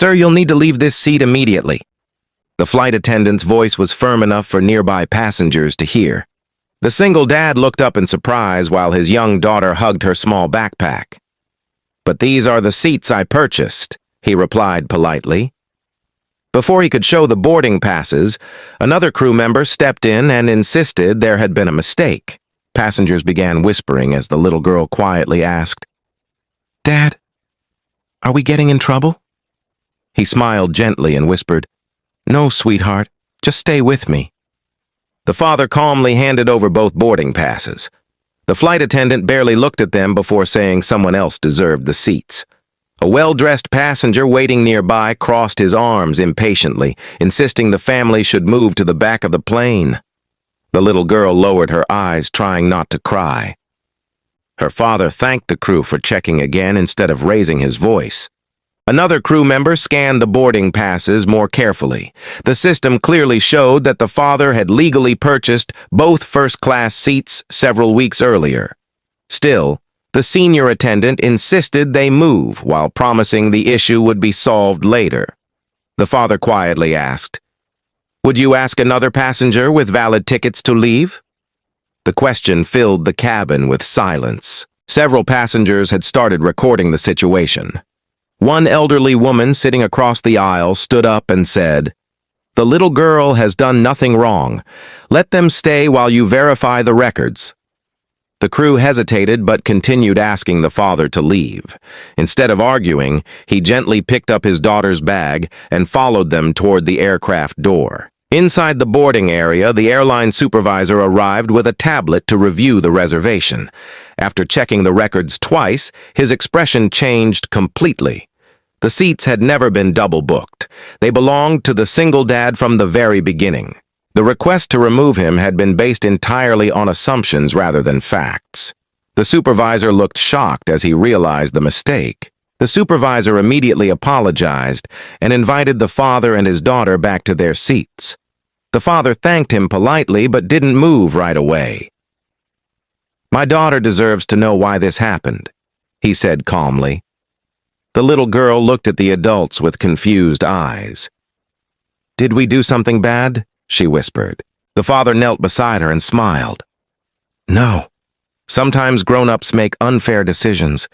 Sir, you'll need to leave this seat immediately. The flight attendant's voice was firm enough for nearby passengers to hear. The single dad looked up in surprise while his young daughter hugged her small backpack. "But these are the seats I purchased," he replied politely. Before he could show the boarding passes, another crew member stepped in and insisted there had been a mistake. Passengers began whispering as the little girl quietly asked, "Dad, are we getting in trouble?" He smiled gently and whispered, "No, sweetheart, just stay with me." The father calmly handed over both boarding passes. The flight attendant barely looked at them before saying someone else deserved the seats. A well-dressed passenger waiting nearby crossed his arms impatiently, insisting the family should move to the back of the plane. The little girl lowered her eyes, trying not to cry. Her father thanked the crew for checking again instead of raising his voice. Another crew member scanned the boarding passes more carefully. The system clearly showed that the father had legally purchased both first-class seats several weeks earlier. Still, the senior attendant insisted they move while promising the issue would be solved later. The father quietly asked, "Would you ask another passenger with valid tickets to leave?" The question filled the cabin with silence. Several passengers had started recording the situation. One elderly woman sitting across the aisle stood up and said, "The little girl has done nothing wrong. Let them stay while you verify the records." The crew hesitated but continued asking the father to leave. Instead of arguing, he gently picked up his daughter's bag and followed them toward the aircraft door. Inside the boarding area, the airline supervisor arrived with a tablet to review the reservation. After checking the records twice, his expression changed completely. The seats had never been double-booked. They belonged to the single dad from the very beginning. The request to remove him had been based entirely on assumptions rather than facts. The supervisor looked shocked as he realized the mistake. The supervisor immediately apologized and invited the father and his daughter back to their seats. The father thanked him politely but didn't move right away. "My daughter deserves to know why this happened," he said calmly. The little girl looked at the adults with confused eyes. "Did we do something bad?" she whispered. The father knelt beside her and smiled. "No. Sometimes grown-ups make unfair decisions,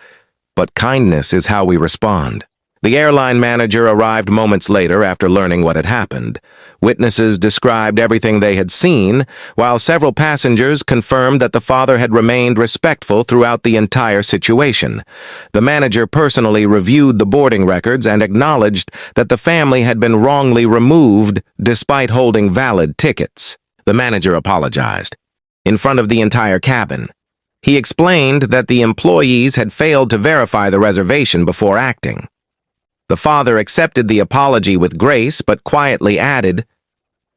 but kindness is how we respond." The airline manager arrived moments later after learning what had happened. Witnesses described everything they had seen, while several passengers confirmed that the father had remained respectful throughout the entire situation. The manager personally reviewed the boarding records and acknowledged that the family had been wrongly removed despite holding valid tickets. The manager apologized in front of the entire cabin. He explained that the employees had failed to verify the reservation before acting. The father accepted the apology with grace, but quietly added,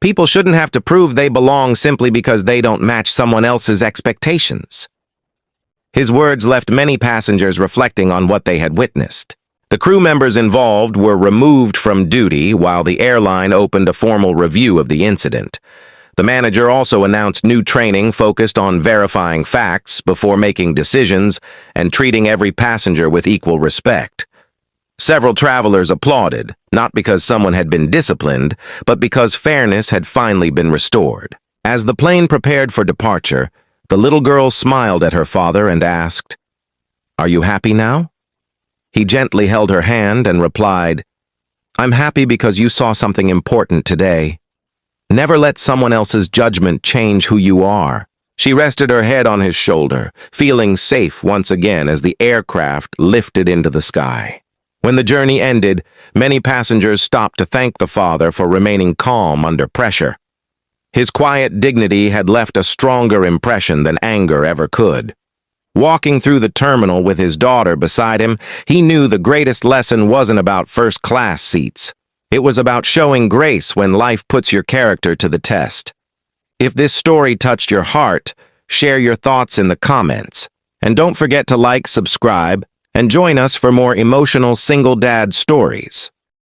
"People shouldn't have to prove they belong simply because they don't match someone else's expectations." His words left many passengers reflecting on what they had witnessed. The crew members involved were removed from duty while the airline opened a formal review of the incident. The manager also announced new training focused on verifying facts before making decisions and treating every passenger with equal respect. Several travelers applauded, not because someone had been disciplined, but because fairness had finally been restored. As the plane prepared for departure, the little girl smiled at her father and asked, "Are you happy now?" He gently held her hand and replied, "I'm happy because you saw something important today. Never let someone else's judgment change who you are." She rested her head on his shoulder, feeling safe once again as the aircraft lifted into the sky. When the journey ended, many passengers stopped to thank the father for remaining calm under pressure. His quiet dignity had left a stronger impression than anger ever could. Walking through the terminal with his daughter beside him, he knew the greatest lesson wasn't about first-class seats. It was about showing grace when life puts your character to the test. If this story touched your heart, share your thoughts in the comments. And don't forget to like, subscribe, and join us for more emotional single dad stories.